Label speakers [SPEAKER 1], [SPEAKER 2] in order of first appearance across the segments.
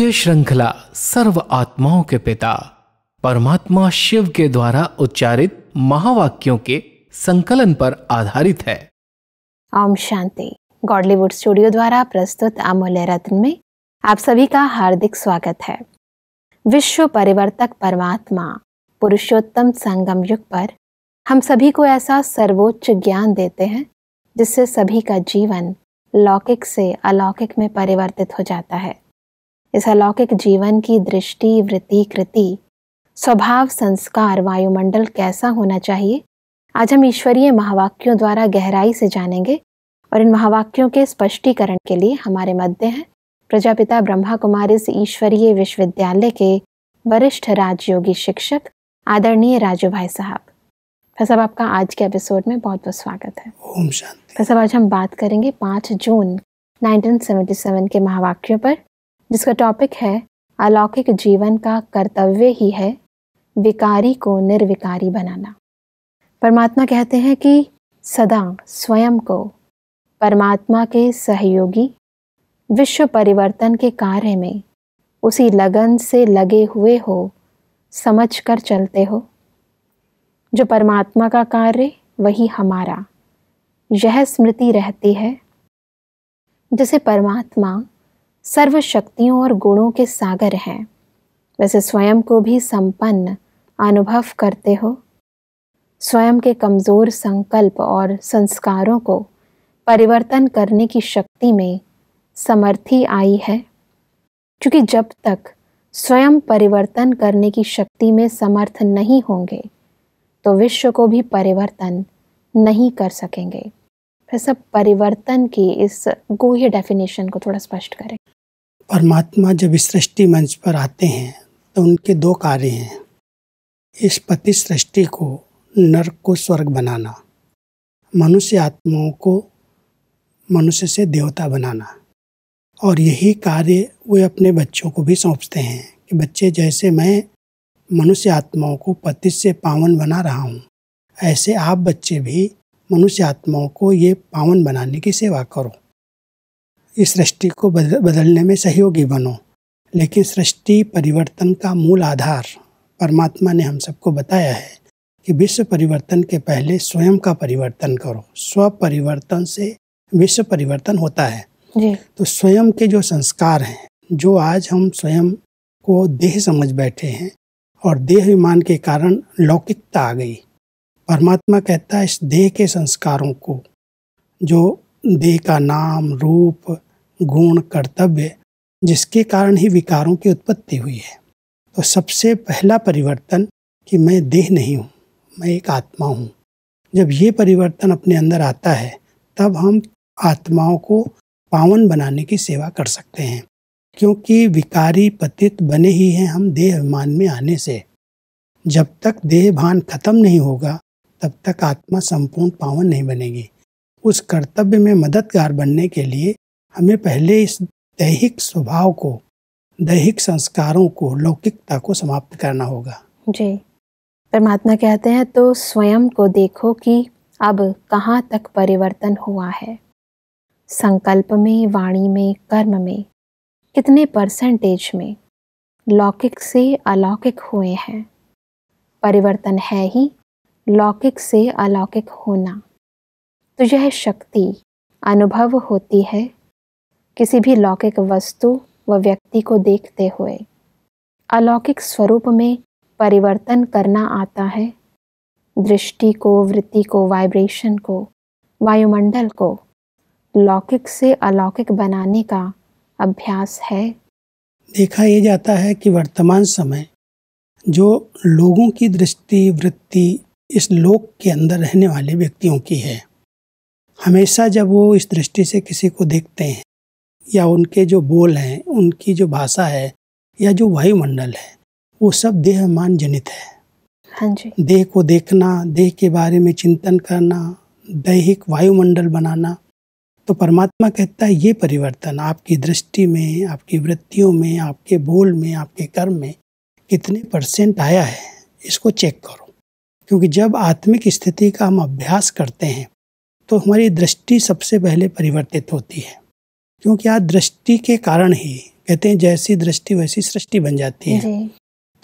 [SPEAKER 1] ये श्रृंखला सर्व आत्माओं के पिता परमात्मा शिव के द्वारा उच्चारित महावाक्यों के संकलन पर आधारित है।
[SPEAKER 2] ओम शांति। गॉडलीवुड स्टूडियो द्वारा प्रस्तुत अमूल्य रत्न में आप सभी का हार्दिक स्वागत है। विश्व परिवर्तक परमात्मा पुरुषोत्तम संगम युग पर हम सभी को ऐसा सर्वोच्च ज्ञान देते हैं जिससे सभी का जीवन लौकिक से अलौकिक में परिवर्तित हो जाता है। इस अलौकिक जीवन की दृष्टि, वृत्ति, कृति, स्वभाव, संस्कार, वायुमंडल कैसा होना चाहिए, आज हम ईश्वरीय महावाक्यों द्वारा गहराई से जानेंगे। और इन महावाक्यों के स्पष्टीकरण के लिए हमारे मध्य हैं प्रजापिता ब्रह्मा कुमारीज ईश्वरीय विश्वविद्यालय के वरिष्ठ राजयोगी शिक्षक आदरणीय राजू भाई साहब। भाई साहब, आपका आज के एपिसोड में बहुत बहुत स्वागत है।
[SPEAKER 3] ओम शांति।
[SPEAKER 2] भाई साहब, आज हम बात करेंगे 5 जून 1977 के महावाक्यों पर, जिसका टॉपिक है अलौकिक जीवन का कर्तव्य ही है विकारी को निर्विकारी बनाना। परमात्मा कहते हैं कि सदा स्वयं को परमात्मा के सहयोगी विश्व परिवर्तन के कार्य में उसी लगन से लगे हुए हो, समझ कर चलते हो। जो परमात्मा का कार्य वही हमारा, यह स्मृति रहती है। जैसे परमात्मा सर्व शक्तियों और गुणों के सागर हैं, वैसे स्वयं को भी संपन्न अनुभव करते हो। स्वयं के कमज़ोर संकल्प और संस्कारों को परिवर्तन करने की शक्ति में समर्थी आई है, क्योंकि जब तक स्वयं परिवर्तन करने की शक्ति में समर्थ नहीं होंगे तो विश्व को भी परिवर्तन नहीं कर सकेंगे। फिर सब परिवर्तन की इस गूढ़ डेफिनेशन को थोड़ा स्पष्ट करें।
[SPEAKER 3] परमात्मा जब इस सृष्टि मंच पर आते हैं तो उनके 2 कार्य हैं। इस पति सृष्टि को, नरक को स्वर्ग बनाना, मनुष्य आत्माओं को मनुष्य से देवता बनाना। और यही कार्य वे अपने बच्चों को भी सौंपते हैं कि बच्चे, जैसे मैं मनुष्य आत्माओं को पति से पावन बना रहा हूँ, ऐसे आप बच्चे भी मनुष्य आत्माओं को ये पावन बनाने की सेवा करो। इस सृष्टि को बदलने में सहयोगी बनो। लेकिन सृष्टि परिवर्तन का मूल आधार परमात्मा ने हम सबको बताया है कि विश्व परिवर्तन के पहले स्वयं का परिवर्तन करो। स्व परिवर्तन से विश्व परिवर्तन होता है
[SPEAKER 2] जी।
[SPEAKER 3] तो स्वयं के जो संस्कार हैं, जो आज हम स्वयं को देह समझ बैठे हैं और देह अभिमान के कारण लौकिकता आ गई। परमात्मा कहता है इस देह के संस्कारों को, जो देह का नाम, रूप, गुण, कर्तव्य, जिसके कारण ही विकारों की उत्पत्ति हुई है। तो सबसे पहला परिवर्तन कि मैं देह नहीं हूँ, मैं एक आत्मा हूँ। जब ये परिवर्तन अपने अंदर आता है तब हम आत्माओं को पावन बनाने की सेवा कर सकते हैं, क्योंकि विकारी पतित बने ही हैं हम देह अभिमान में आने से। जब तक देह भान खत्म नहीं होगा तब तक आत्मा संपूर्ण पावन नहीं बनेगी। उस कर्तव्य में मददगार बनने के लिए हमें पहले इस दैहिक स्वभाव को, दैहिक संस्कारों को, लौकिकता को समाप्त करना होगा।
[SPEAKER 2] जी। परमात्मा कहते हैं तो स्वयं को देखो कि अब कहाँ तक परिवर्तन हुआ है। संकल्प में, वाणी में, कर्म में कितने परसेंटेज में लौकिक से अलौकिक हुए हैं। परिवर्तन है ही लौकिक से अलौकिक होना। तो यह शक्ति अनुभव होती है किसी भी लौकिक वस्तु व व्यक्ति को देखते हुए। अलौकिक स्वरूप में परिवर्तन करना आता है। दृष्टि को, वृत्ति को, वाइब्रेशन को, वायुमंडल को लौकिक से अलौकिक बनाने का अभ्यास है।
[SPEAKER 3] देखा यह जाता है कि वर्तमान समय जो लोगों की दृष्टि, वृत्ति इस लोक के अंदर रहने वाले व्यक्तियों की है, हमेशा जब वो इस दृष्टि से किसी को देखते हैं या उनके जो बोल हैं, उनकी जो भाषा है या जो वायुमंडल है, वो सब देहमान जनित है।
[SPEAKER 2] हाँ जी।
[SPEAKER 3] देह को देखना, देह के बारे में चिंतन करना, दैहिक वायुमंडल बनाना। तो परमात्मा कहता है ये परिवर्तन आपकी दृष्टि में, आपकी वृत्तियों में, आपके बोल में, आपके कर्म में कितने % आया है, इसको चेक करो। क्योंकि जब आत्मिक स्थिति का हम अभ्यास करते हैं तो हमारी दृष्टि सबसे पहले परिवर्तित होती है। क्योंकि आज दृष्टि के कारण ही कहते हैं जैसी दृष्टि वैसी सृष्टि बन जाती है।
[SPEAKER 2] जी।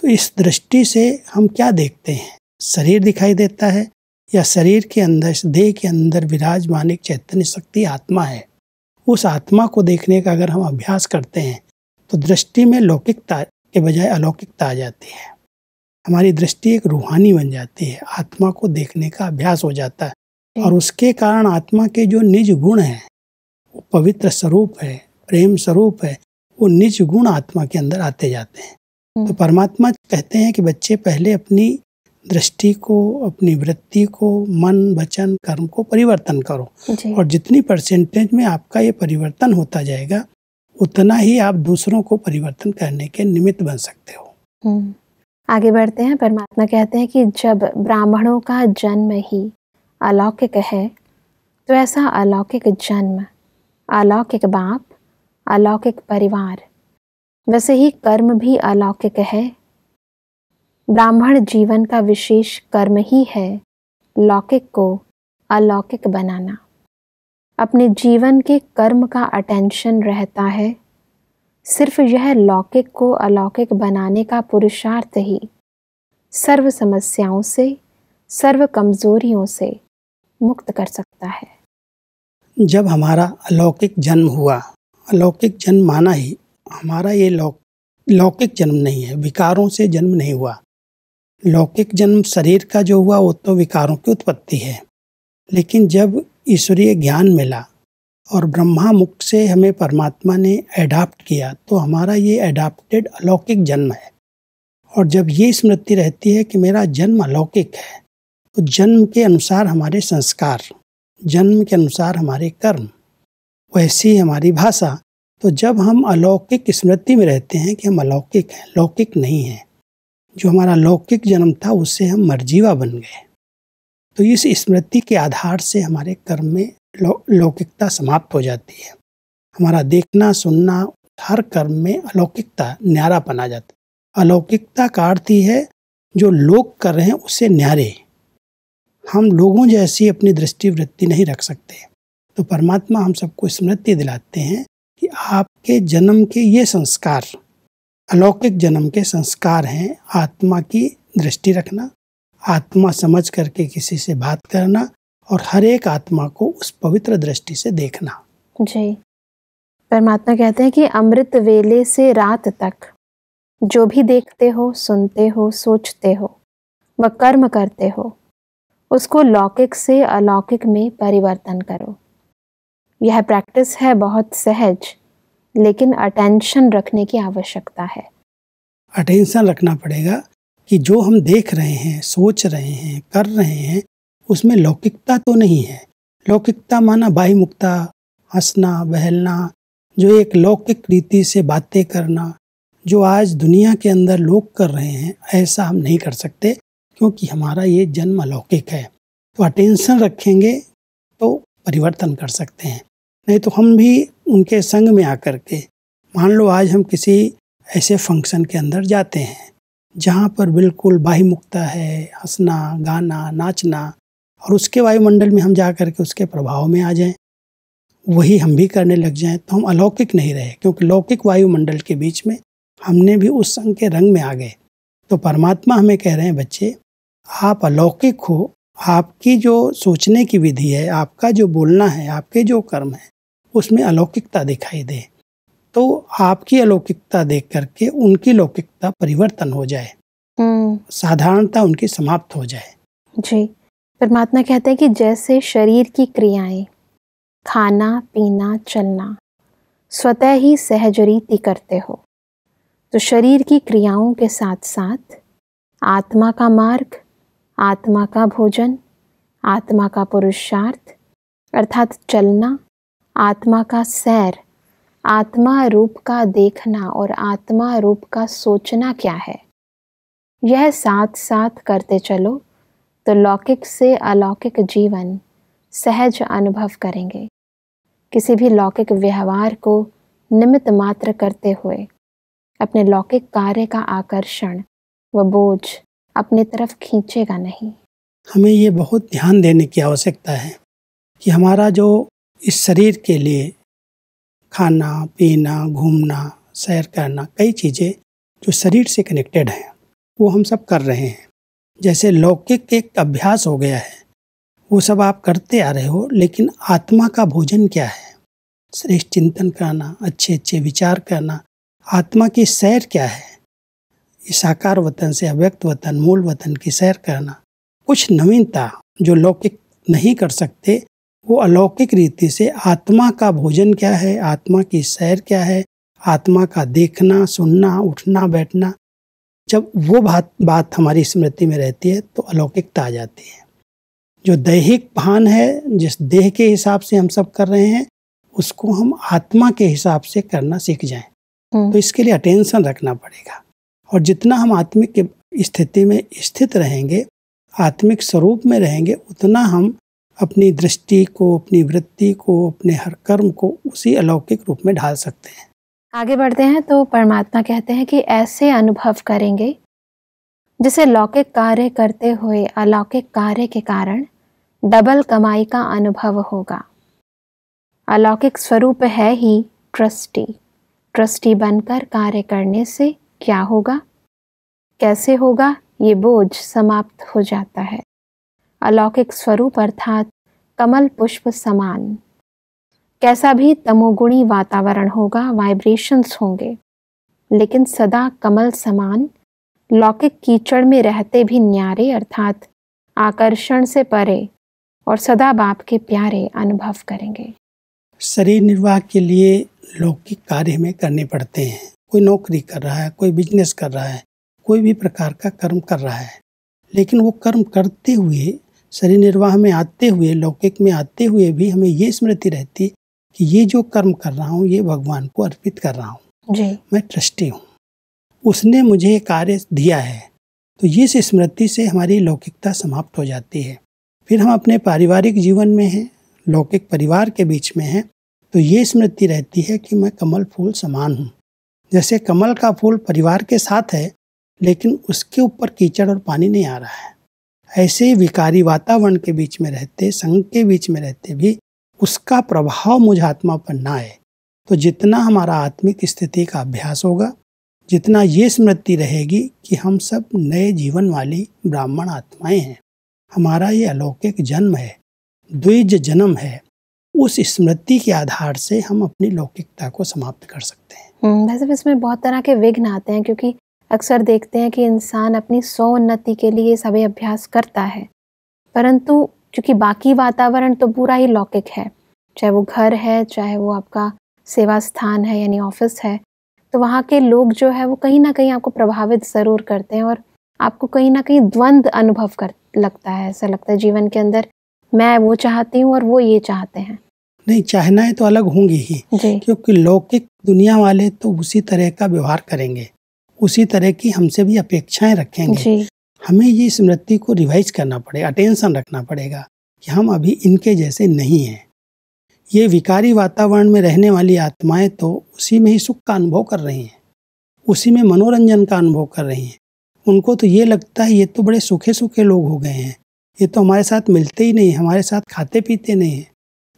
[SPEAKER 3] तो इस दृष्टि से हम क्या देखते हैं? शरीर दिखाई देता है या शरीर के अंदर, इस देह के अंदर विराजमान एक चैतन्य शक्ति आत्मा है। उस आत्मा को देखने का अगर हम अभ्यास करते हैं तो दृष्टि में लौकिकता के बजाय अलौकिकता आ जाती है। हमारी दृष्टि एक रूहानी बन जाती है, आत्मा को देखने का अभ्यास हो जाता है और उसके कारण आत्मा के जो निज गुण हैं, वो पवित्र स्वरूप है, प्रेम स्वरूप है, वो निज गुण आत्मा के अंदर आते जाते हैं। तो परमात्मा कहते हैं कि बच्चे पहले अपनी दृष्टि को, अपनी वृत्ति को, मन, वचन, कर्म को परिवर्तन करो और जितनी परसेंटेज में आपका ये परिवर्तन होता जाएगा उतना ही आप दूसरों को परिवर्तन करने के निमित्त बन सकते हो।
[SPEAKER 2] आगे बढ़ते हैं। परमात्मा कहते हैं कि जब ब्राह्मणों का जन्म ही अलौकिक है तो ऐसा अलौकिक जन्म, अलौकिक बाप, अलौकिक परिवार, वैसे ही कर्म भी अलौकिक है। ब्राह्मण जीवन का विशेष कर्म ही है लौकिक को अलौकिक बनाना। अपने जीवन के कर्म का अटेंशन रहता है सिर्फ यह लौकिक को अलौकिक बनाने का पुरुषार्थ ही सर्व समस्याओं से, सर्व कमजोरियों से मुक्त कर सकता है।
[SPEAKER 3] जब हमारा अलौकिक जन्म हुआ, अलौकिक जन्म माना ही हमारा ये लौकिक जन्म नहीं है, विकारों से जन्म नहीं हुआ। लौकिक जन्म शरीर का जो हुआ वो तो विकारों की उत्पत्ति है, लेकिन जब ईश्वरीय ज्ञान मिला और ब्रह्मा मुख से हमें परमात्मा ने एडाप्ट किया तो हमारा ये एडाप्टेड अलौकिक जन्म है। और जब ये स्मृति रहती है कि मेरा जन्म अलौकिक है तो जन्म के अनुसार हमारे संस्कार, जन्म के अनुसार हमारे कर्म, वैसी हमारी भाषा। तो जब हम अलौकिक स्मृति में रहते हैं कि हम अलौकिक हैं, लौकिक नहीं हैं, जो हमारा लौकिक जन्म था उससे हम मर्जीवा बन गए, तो इस स्मृति के आधार से हमारे कर्म में लौकिकता समाप्त हो जाती है। हमारा देखना, सुनना, हर कर्म में अलौकिकता, न्यारापन आ जाता है। अलौकिकता का अर्थ ही है जो लोग कर रहे हैं उससे न्यारे। हम लोगों जैसी अपनी दृष्टि वृत्ति नहीं रख सकते। तो परमात्मा हम सबको स्मृति दिलाते हैं कि आपके जन्म के ये संस्कार, अलौकिक जन्म के संस्कार हैं। आत्मा की दृष्टि रखना, आत्मा समझ करके किसी से बात करना और हर एक आत्मा को उस पवित्र दृष्टि से देखना।
[SPEAKER 2] जी। परमात्मा कहते हैं कि अमृत वेले से रात तक जो भी देखते हो, सुनते हो, सोचते हो व कर्म करते हो, उसको लौकिक से अलौकिक में परिवर्तन करो। यह प्रैक्टिस है बहुत सहज, लेकिन अटेंशन रखने की आवश्यकता है।
[SPEAKER 3] अटेंशन रखना पड़ेगा कि जो हम देख रहे हैं, सोच रहे हैं, कर रहे हैं, उसमें लौकिकता तो नहीं है। लौकिकता माना बाह्यमुखता, हंसना, बहलना, जो एक लौकिक रीति से बातें करना, जो आज दुनिया के अंदर लोग कर रहे हैं, ऐसा हम नहीं कर सकते क्योंकि हमारा ये जन्म अलौकिक है। तो अटेंशन रखेंगे तो परिवर्तन कर सकते हैं, नहीं तो हम भी उनके संग में आकर के, मान लो आज हम किसी ऐसे फंक्शन के अंदर जाते हैं जहाँ पर बिल्कुल बाह्यमुखता है, हंसना, गाना, नाचना, और उसके वायुमंडल में हम जा कर के उसके प्रभाव में आ जाएं, वही हम भी करने लग जाएं, तो हम अलौकिक नहीं रहे, क्योंकि लौकिक वायुमंडल के बीच में हमने भी उस संग के रंग में आ गए। तो परमात्मा हमें कह रहे हैं, बच्चे आप अलौकिक हो, आपकी जो सोचने की विधि है, आपका जो बोलना है, आपके जो कर्म है, उसमें अलौकिकता दिखाई दे, तो आपकी अलौकिकता देख करके उनकी लौकिकता परिवर्तन हो जाए, साधारणता उनकी समाप्त हो जाए।
[SPEAKER 2] जी। परमात्मा कहते हैं कि जैसे शरीर की क्रियाएं, खाना, पीना, चलना स्वतः ही सहज रीति करते हो, तो शरीर की क्रियाओं के साथ साथ आत्मा का मार्ग, आत्मा का भोजन, आत्मा का पुरुषार्थ अर्थात चलना, आत्मा का सैर, आत्मा रूप का देखना और आत्मा रूप का सोचना क्या है, यह साथ साथ करते चलो तो लौकिक से अलौकिक जीवन सहज अनुभव करेंगे। किसी भी लौकिक व्यवहार को निमित्त मात्र करते हुए अपने लौकिक कार्य का आकर्षण व बोझ अपनी तरफ खींचेगा नहीं।
[SPEAKER 3] हमें ये बहुत ध्यान देने की आवश्यकता है कि हमारा जो इस शरीर के लिए खाना पीना, घूमना, सैर करना, कई चीज़ें जो शरीर से कनेक्टेड हैं वो हम सब कर रहे हैं। जैसे लौकिक एक अभ्यास हो गया है, वो सब आप करते आ रहे हो, लेकिन आत्मा का भोजन क्या है? श्रेष्ठ चिंतन करना, अच्छे अच्छे विचार करना। आत्मा की सैर क्या है? इस साकार वतन से अव्यक्त वतन, मूल वतन की सैर करना। कुछ नवीनता जो लौकिक नहीं कर सकते, वो अलौकिक रीति से आत्मा का भोजन क्या है, आत्मा की सैर क्या है, आत्मा का देखना, सुनना, उठना, बैठना। जब वो बात हमारी स्मृति में रहती है तो अलौकिकता आ जाती है। जो दैहिक भान है, जिस देह के हिसाब से हम सब कर रहे हैं, उसको हम आत्मा के हिसाब से करना सीख जाएं। तो इसके लिए अटेंशन रखना पड़ेगा। और जितना हम आत्मिक की स्थिति में स्थित रहेंगे, आत्मिक स्वरूप में रहेंगे, उतना हम अपनी दृष्टि को, अपनी वृत्ति को, अपने हर कर्म को उसी अलौकिक रूप में ढाल सकते हैं।
[SPEAKER 2] आगे बढ़ते हैं तो परमात्मा कहते हैं कि ऐसे अनुभव करेंगे जिसे लौकिक कार्य करते हुए अलौकिक कार्य के कारण डबल कमाई का अनुभव होगा। अलौकिक स्वरूप है ही ट्रस्टी। ट्रस्टी बनकर कार्य करने से क्या होगा, कैसे होगा, ये बोझ समाप्त हो जाता है। अलौकिक स्वरूप अर्थात कमल पुष्प समान। कैसा भी तमोगुणी वातावरण होगा, वाइब्रेशंस होंगे, लेकिन सदा कमल समान लौकिक कीचड़ में रहते भी न्यारे अर्थात आकर्षण से परे और सदा बाप के प्यारे अनुभव करेंगे।
[SPEAKER 3] शरीर निर्वाह के लिए लौकिक कार्य हमें करने पड़ते हैं। कोई नौकरी कर रहा है, कोई बिजनेस कर रहा है, कोई भी प्रकार का कर्म कर रहा है, लेकिन वो कर्म करते हुए, शरीर निर्वाह में आते हुए, लौकिक में आते हुए भी हमें ये स्मृति रहती कि ये जो कर्म कर रहा हूँ ये भगवान को अर्पित कर रहा हूँ जी। मैं ट्रस्टी हूँ, उसने मुझे कार्य दिया है। तो ये स्मृति से हमारी लौकिकता समाप्त हो जाती है। फिर हम अपने पारिवारिक जीवन में हैं, लौकिक परिवार के बीच में हैं, तो ये स्मृति रहती है कि मैं कमल फूल समान हूँ। जैसे कमल का फूल परिवार के साथ है, लेकिन उसके ऊपर कीचड़ और पानी नहीं आ रहा है, ऐसे ही विकारी वातावरण के बीच में रहते, संग के बीच में रहते भी उसका प्रभाव मुझ आत्मा पर ना आए। तो जितना हमारा आत्मिक स्थिति का अभ्यास होगा, जितना ये स्मृति रहेगी कि हम सब नए जीवन वाली ब्राह्मण आत्माएं हैं, हमारा ये अलौकिक जन्म है, द्विज जन्म है, उस स्मृति के आधार से हम अपनी लौकिकता को समाप्त कर सकते हैं।
[SPEAKER 2] वैसे इसमें बहुत तरह के विघ्न आते हैं, क्योंकि अक्सर देखते हैं कि इंसान अपनी स्वोन्नति के लिए सभी अभ्यास करता है, परंतु क्योंकि बाकी वातावरण तो पूरा ही लौकिक है, चाहे वो घर है, चाहे वो आपका सेवा स्थान है यानी ऑफिस है, तो वहाँ के लोग जो है वो कहीं ना कहीं आपको प्रभावित ज़रूर करते हैं और आपको कहीं ना कहीं द्वंद्व अनुभव कर लगता है। ऐसा लगता है जीवन के अंदर मैं वो चाहती हूँ और वो ये चाहते हैं।
[SPEAKER 3] नहीं, चाहना है तो अलग होंगी ही, क्योंकि लौकिक दुनिया वाले तो उसी तरह का व्यवहार करेंगे, उसी तरह की हमसे भी अपेक्षाएं रखेंगे। हमें ये स्मृति को रिवाइज करना पड़ेगा, अटेंशन रखना पड़ेगा कि हम अभी इनके जैसे नहीं हैं। ये विकारी वातावरण में रहने वाली आत्माएं तो उसी में ही सुख का अनुभव कर रही हैं, उसी में मनोरंजन का अनुभव कर रही हैं। उनको तो ये लगता है ये तो बड़े सूखे सूखे लोग हो गए हैं, ये तो हमारे साथ मिलते ही नहीं, हमारे साथ खाते पीते नहीं हैं,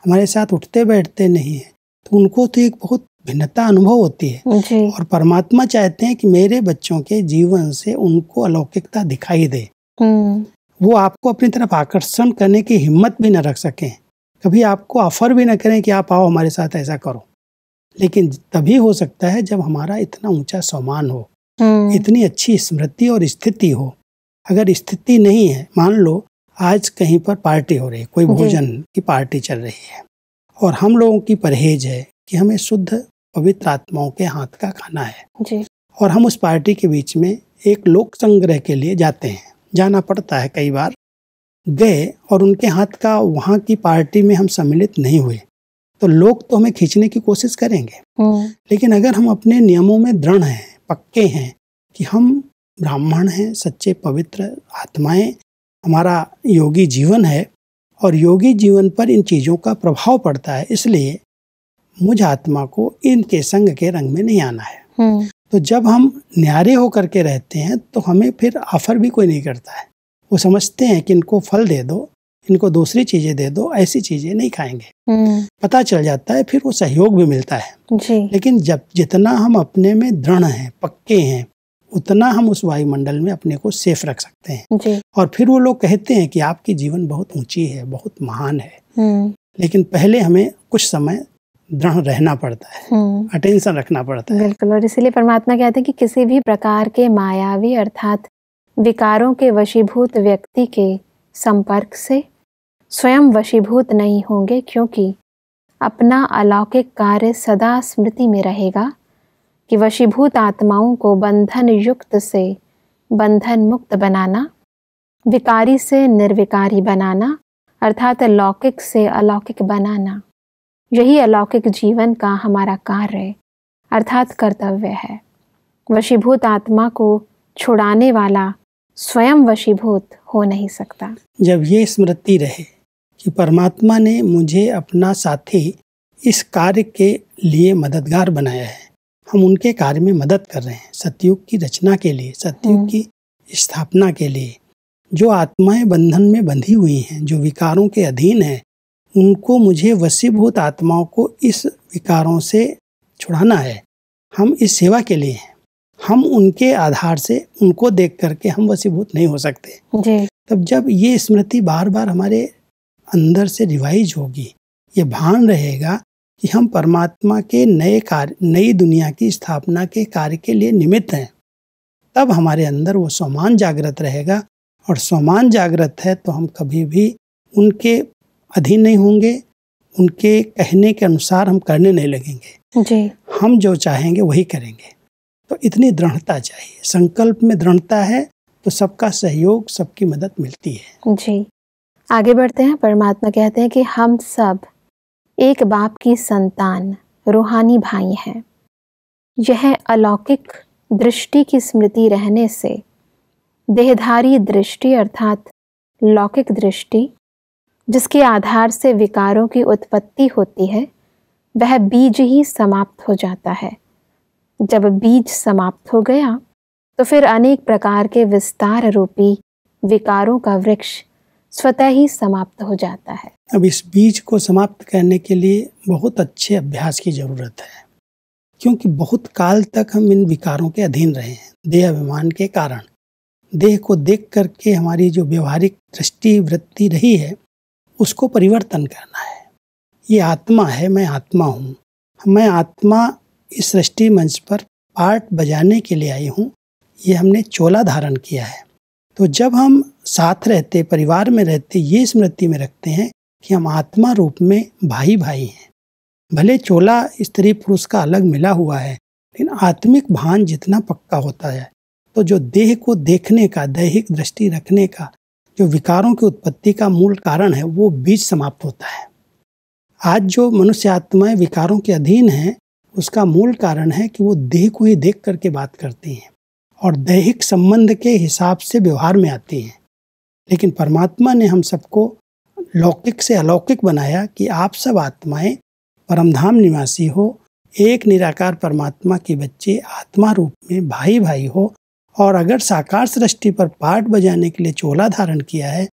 [SPEAKER 3] हमारे साथ उठते बैठते नहीं हैं। तो उनको तो एक बहुत भिन्नता अनुभव होती है। और परमात्मा चाहते हैं कि मेरे बच्चों के जीवन से उनको अलौकिकता दिखाई दे, वो आपको अपनी तरफ आकर्षण करने की हिम्मत भी न रख सकें, कभी आपको ऑफर भी न करें कि आप आओ हमारे साथ ऐसा करो। लेकिन तभी हो सकता है जब हमारा इतना ऊंचा सम्मान हो, इतनी अच्छी स्मृति और स्थिति हो। अगर स्थिति नहीं है, मान लो आज कहीं पर पार्टी हो रही है, कोई भोजन की पार्टी चल रही है, और हम लोगों की परहेज है कि हमें शुद्ध पवित्र आत्माओं के हाथ का खाना है जी। और हम उस पार्टी के बीच में एक लोक संग्रह के लिए जाते हैं, जाना पड़ता है, कई बार गए और उनके हाथ का वहाँ की पार्टी में हम सम्मिलित नहीं हुए, तो लोग तो हमें खींचने की कोशिश करेंगे। लेकिन अगर हम अपने नियमों में दृढ़ हैं, पक्के हैं कि हम ब्राह्मण हैं, सच्चे पवित्र आत्माएं, हमारा योगी जीवन है और योगी जीवन पर इन चीज़ों का प्रभाव पड़ता है, इसलिए मुझ आत्मा को इनके संग के रंग में नहीं आना है। तो जब हम न्यारे होकर के रहते हैं तो हमें फिर ऑफर भी कोई नहीं करता है। वो समझते हैं कि इनको फल दे दो, इनको दूसरी चीजें दे दो, ऐसी चीजें नहीं खाएंगे। पता चल जाता है, फिर वो सहयोग भी मिलता है
[SPEAKER 2] जी।
[SPEAKER 3] लेकिन जब जितना हम अपने में दृढ़ हैं, पक्के हैं, उतना हम उस वायुमंडल में अपने को सेफ रख सकते हैं
[SPEAKER 2] जी।
[SPEAKER 3] और फिर वो लोग कहते हैं कि आपकी जीवन बहुत ऊंची है, बहुत महान है। लेकिन पहले हमें कुछ समय दृढ़ रहना पड़ता है, अटेंशन रखना पड़ता है।
[SPEAKER 2] बिल्कुल, और इसीलिए परमात्मा कहते हैं कि किसी भी प्रकार के मायावी अर्थात विकारों के वशीभूत व्यक्ति के संपर्क से स्वयं वशीभूत नहीं होंगे, क्योंकि अपना अलौकिक कार्य सदा स्मृति में रहेगा कि वशीभूत आत्माओं को बंधन युक्त से बंधन मुक्त बनाना, विकारी से निर्विकारी बनाना, अर्थात लौकिक से अलौकिक बनाना, यही अलौकिक जीवन का हमारा कार्य अर्थात कर्तव्य है। वशीभूत आत्मा को छुड़ाने वाला स्वयं वशीभूत हो नहीं सकता।
[SPEAKER 3] जब ये स्मृति रहे कि परमात्मा ने मुझे अपना साथी इस कार्य के लिए मददगार बनाया है, हम उनके कार्य में मदद कर रहे हैं, सतयुग की रचना के लिए, सतयुग की स्थापना के लिए। जो आत्माएं बंधन में बंधी हुई हैं, जो विकारों के अधीन हैं, उनको मुझे वशीभूत आत्माओं को इस विकारों से छुड़ाना है। हम इस सेवा के लिए हैं, हम उनके आधार से उनको देख करके हम वशीभूत नहीं हो सकते
[SPEAKER 2] जी।
[SPEAKER 3] तब जब ये स्मृति बार बार हमारे अंदर से रिवाइज होगी, ये भान रहेगा कि हम परमात्मा के नए कार्य, नई दुनिया की स्थापना के कार्य के लिए निमित्त हैं, तब हमारे अंदर वो स्वमान जागृत रहेगा। और स्वमान जागृत है तो हम कभी भी उनके अधीन नहीं होंगे, उनके कहने के अनुसार हम करने नहीं लगेंगे
[SPEAKER 2] जी।
[SPEAKER 3] हम जो चाहेंगे वही करेंगे। तो इतनी दृढ़ता चाहिए, संकल्प में दृढ़ता है तो सबका सहयोग, सबकी मदद मिलती है।
[SPEAKER 2] जी। आगे बढ़ते हैं। परमात्मा कहते हैं कि हम सब एक बाप की संतान, रूहानी भाई हैं। यह अलौकिक दृष्टि की स्मृति रहने से देहधारी दृष्टि अर्थात लौकिक दृष्टि, जिसके आधार से विकारों की उत्पत्ति होती है, वह बीज ही समाप्त हो जाता है। जब बीज समाप्त हो गया तो फिर अनेक प्रकार के विस्तार रूपी विकारों का वृक्ष स्वतः ही समाप्त हो जाता है।
[SPEAKER 3] अब इस बीज को समाप्त करने के लिए बहुत अच्छे अभ्यास की जरूरत है, क्योंकि बहुत काल तक हम इन विकारों के अधीन रहे हैं। देह अभिमान के कारण देह को देख करके हमारी जो व्यवहारिक दृष्टि वृत्ति रही है, उसको परिवर्तन करना है। ये आत्मा है, मैं आत्मा हूँ, मैं आत्मा इस सृष्टि मंच पर पार्ट बजाने के लिए आई हूँ, ये हमने चोला धारण किया है। तो जब हम साथ रहते, परिवार में रहते, ये स्मृति में रखते हैं कि हम आत्मा रूप में भाई भाई हैं। भले चोला स्त्री पुरुष का अलग मिला हुआ है, लेकिन आत्मिक भान जितना पक्का होता है तो जो देह को देखने का, दैहिक दृष्टि रखने का, जो विकारों की उत्पत्ति का मूल कारण है, वो बीज समाप्त होता है। आज जो मनुष्य आत्माएं विकारों के अधीन हैं, उसका मूल कारण है कि वो देह को ही देख करके बात करती हैं और दैहिक संबंध के हिसाब से व्यवहार में आती हैं। लेकिन परमात्मा ने हम सबको लौकिक से अलौकिक बनाया कि आप सब आत्माएं परमधाम निवासी हो, एक निराकार परमात्मा के बच्चे आत्मा रूप में भाई भाई हो। और अगर साकार सृष्टि पर पाठ बजाने के लिए चोला धारण किया है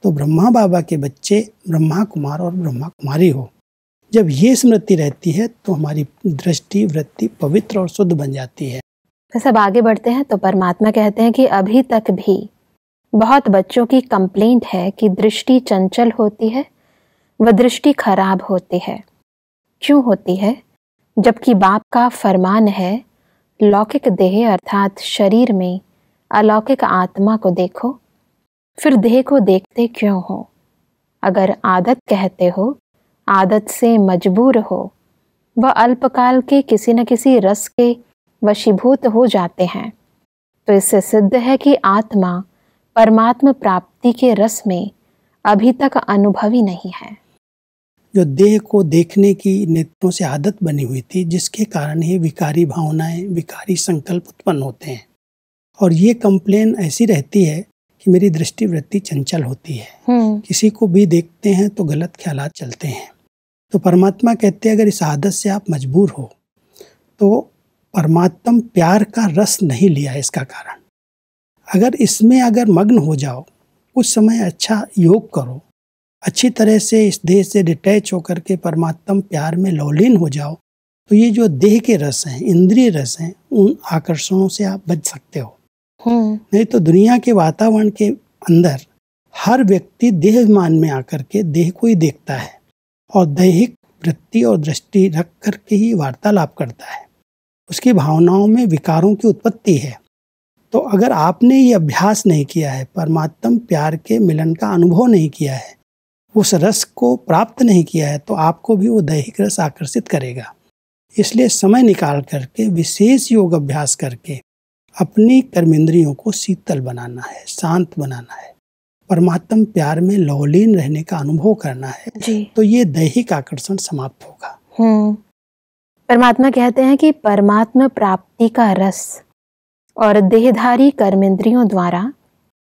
[SPEAKER 3] तो ब्रह्मा बाबा के बच्चे ब्रह्मा कुमार और ब्रह्मा कुमारी हो। जब ये स्मृति रहती है तो हमारी दृष्टि वृत्ति पवित्र और शुद्ध बन जाती है।
[SPEAKER 2] सब आगे बढ़ते हैं तो परमात्मा कहते हैं कि अभी तक भी बहुत बच्चों की कंप्लेंट है कि दृष्टि चंचल होती है, वह दृष्टि खराब होती है। क्यों होती है? जबकि बाप का फरमान है, लौकिक देह अर्थात शरीर में अलौकिक आत्मा को देखो, फिर देह को देखते क्यों हो? अगर आदत कहते हो, आदत से मजबूर हो, वह अल्पकाल के किसी न किसी रस के वशीभूत हो जाते हैं। तो इससे सिद्ध है कि आत्मा परमात्मा प्राप्ति के रस में अभी तक अनुभवी नहीं है।
[SPEAKER 3] जो देह को देखने की नेत्रों से आदत बनी हुई थी, जिसके कारण ये विकारी भावनाएं, विकारी संकल्प उत्पन्न होते हैं। और ये कंप्लेन ऐसी रहती है कि मेरी दृष्टि वृत्ति चंचल होती है, किसी को भी देखते हैं तो गलत ख्यालात चलते हैं। तो परमात्मा कहते हैं अगर इस आदत से आप मजबूर हो तो परमात्मा प्यार का रस नहीं लिया है इसका कारण। अगर इसमें अगर मग्न हो जाओ, कुछ समय अच्छा योग करो, अच्छी तरह से इस देह से डिटैच होकर के परमात्मा प्यार में लौलीन हो जाओ, तो ये जो देह के रस हैं, इंद्रिय रस हैं, उन आकर्षणों से आप बच सकते हो। नहीं तो दुनिया के वातावरण के अंदर हर व्यक्ति देहमान में आकर के देह को ही देखता है और दैहिक वृत्ति और दृष्टि रख करके ही वार्तालाप करता है। उसकी भावनाओं में विकारों की उत्पत्ति है। तो अगर आपने ये अभ्यास नहीं किया है, परमात्मा प्यार के मिलन का अनुभव नहीं किया है, उस रस को प्राप्त नहीं किया है, तो आपको भी वो दैहिक रस आकर्षित करेगा। इसलिए समय निकाल करके विशेष योग अभ्यास करके अपनी कर्मेंद्रियों को शीतल बनाना है, शांत बनाना है, परमात्मा प्यार में लौलीन रहने का अनुभव करना है जी। तो ये दैहिक आकर्षण समाप्त होगा।
[SPEAKER 2] परमात्मा कहते हैं कि परमात्मा प्राप्ति का रस और देहधारी कर्मेंद्रियों द्वारा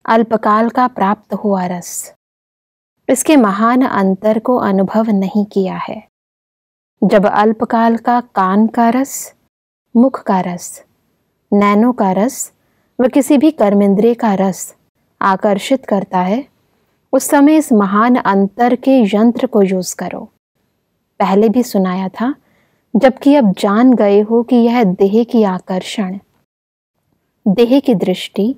[SPEAKER 2] अल्पकाल का प्राप्त हुआ रस, इसके महान अंतर को अनुभव नहीं किया है। जब अल्पकाल का कान का रस, मुख का रस, नैनों का रस व किसी भी कर्मेंद्रिय का रस आकर्षित करता है, उस समय इस महान अंतर के यंत्र को यूज करो। पहले भी सुनाया था, जबकि अब जान गए हो कि यह देह की आकर्षण, देह की दृष्टि,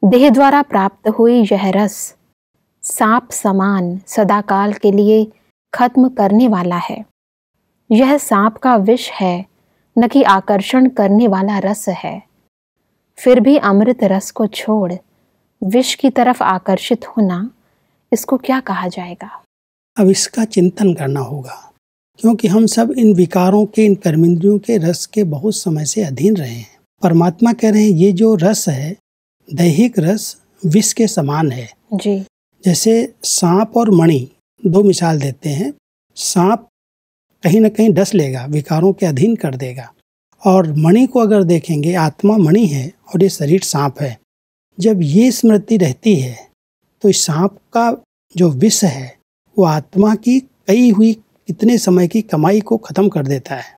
[SPEAKER 2] देह द्वारा प्राप्त हुई यह रस सांप समान सदाकाल के लिए खत्म करने वाला है। यह सांप का विष है, न कि आकर्षण करने वाला रस है। फिर भी अमृत रस को छोड़ विष की तरफ आकर्षित होना, इसको क्या कहा जाएगा?
[SPEAKER 3] अब इसका चिंतन करना होगा, क्योंकि हम सब इन विकारों के, इन कर्मेंद्रियों के रस के बहुत समय से अधीन रहे हैं। परमात्मा कह रहे हैं ये जो रस है, दैहिक रस विष के समान है
[SPEAKER 2] जी।
[SPEAKER 3] जैसे सांप और मणि, दो मिसाल देते हैं। सांप कहीं न कहीं डस लेगा, विकारों के अधीन कर देगा, और मणि को अगर देखेंगे, आत्मा मणि है और ये शरीर सांप है। जब ये स्मृति रहती है तो इस सांप का जो विष है वो आत्मा की कई हुई कितने समय की कमाई को खत्म कर देता है।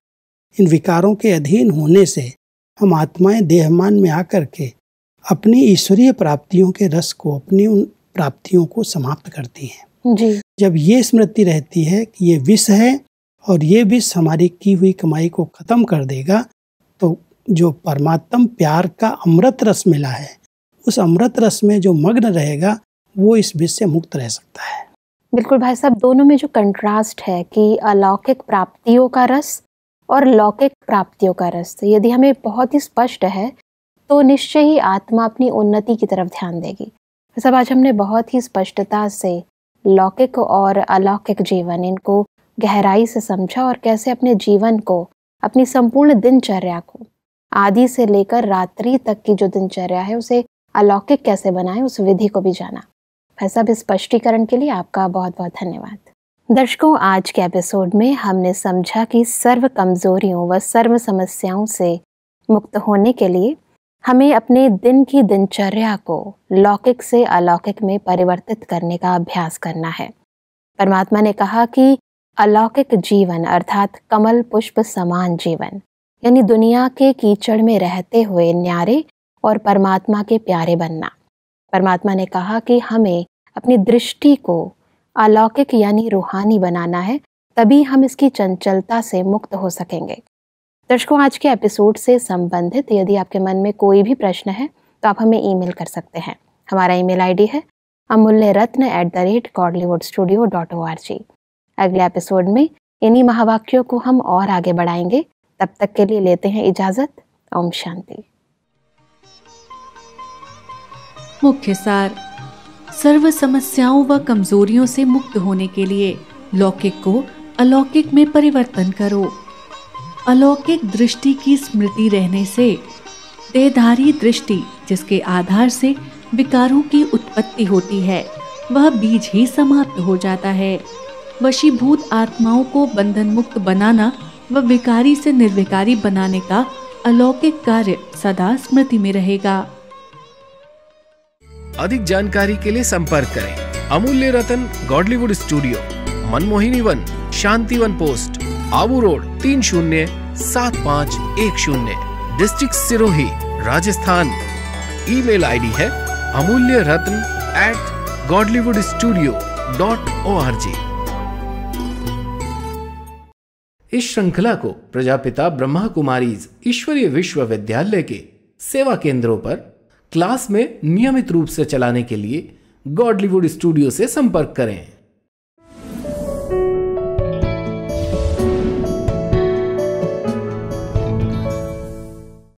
[SPEAKER 3] इन विकारों के अधीन होने से हम आत्माएं देहमान में आकर के अपनी ईश्वरीय प्राप्तियों के रस को, अपनी उन प्राप्तियों को समाप्त करती हैं
[SPEAKER 2] जी।
[SPEAKER 3] जब ये स्मृति रहती है कि ये विष है और ये विष हमारी की हुई कमाई को खत्म कर देगा, तो जो परमात्मा प्यार का अमृत रस मिला है, उस अमृत रस में जो मग्न रहेगा वो इस विष से मुक्त रह सकता है।
[SPEAKER 2] बिल्कुल भाई साहब, दोनों में जो कंट्रास्ट है कि अलौकिक प्राप्तियों का रस और लौकिक प्राप्तियों का रस, यदि हमें बहुत ही स्पष्ट है तो निश्चय ही आत्मा अपनी उन्नति की तरफ ध्यान देगी। सब आज हमने बहुत ही स्पष्टता से लौकिक और अलौकिक जीवन, इनको गहराई से समझा और कैसे अपने जीवन को, अपनी संपूर्ण दिनचर्या को, आदि से लेकर रात्रि तक की जो दिनचर्या है उसे अलौकिक कैसे बनाएं, उस विधि को भी जाना। भाई साहब, इस स्पष्टीकरण के लिए आपका बहुत बहुत धन्यवाद। दर्शकों, आज के एपिसोड में हमने समझा कि सर्व कमजोरियों व सर्व समस्याओं से मुक्त होने के लिए हमें अपने दिन की दिनचर्या को लौकिक से अलौकिक में परिवर्तित करने का अभ्यास करना है। परमात्मा ने कहा कि अलौकिक जीवन अर्थात कमल पुष्प समान जीवन, यानी दुनिया के कीचड़ में रहते हुए न्यारे और परमात्मा के प्यारे बनना। परमात्मा ने कहा कि हमें अपनी दृष्टि को अलौकिक यानी रूहानी बनाना है, तभी हम इसकी चंचलता से मुक्त हो सकेंगे। दर्शकों, आज के एपिसोड से संबंधित यदि आपके मन में कोई भी प्रश्न है तो आप हमें ईमेल कर सकते हैं। हमारा ईमेल आईडी है amulyaratna@godlywoodstudio.org। अगले एपिसोड में इन्हीं महावाक्यों को हम और आगे बढ़ाएंगे। तब तक के लिए लेते हैं इजाजत। ओम शांति।
[SPEAKER 4] मुख्य सार: सर्व समस्याओं व कमजोरियों से मुक्त होने के लिए लौकिक को अलौकिक में परिवर्तन करो। अलौकिक दृष्टि की स्मृति रहने से देहधारी दृष्टि, जिसके आधार से विकारों की उत्पत्ति होती है, वह बीज ही समाप्त हो जाता है। वशीभूत आत्माओं को बंधन मुक्त बनाना व विकारी से निर्विकारी बनाने का अलौकिक कार्य सदा स्मृति में रहेगा।
[SPEAKER 1] अधिक जानकारी के लिए संपर्क करें Amulya Ratan Godlywood studio, Manmohini Van, Shantivan post, Abu road 307510, district Sirohi, Rajasthan. Email ID है amulyaratn@godlywoodstudio.org। इस श्रृंखला को प्रजापिता ब्रह्मा कुमारीज ईश्वरीय विश्वविद्यालय के सेवा केंद्रों पर क्लास में नियमित रूप से चलाने के लिए गॉडलीवुड स्टूडियो से संपर्क करें।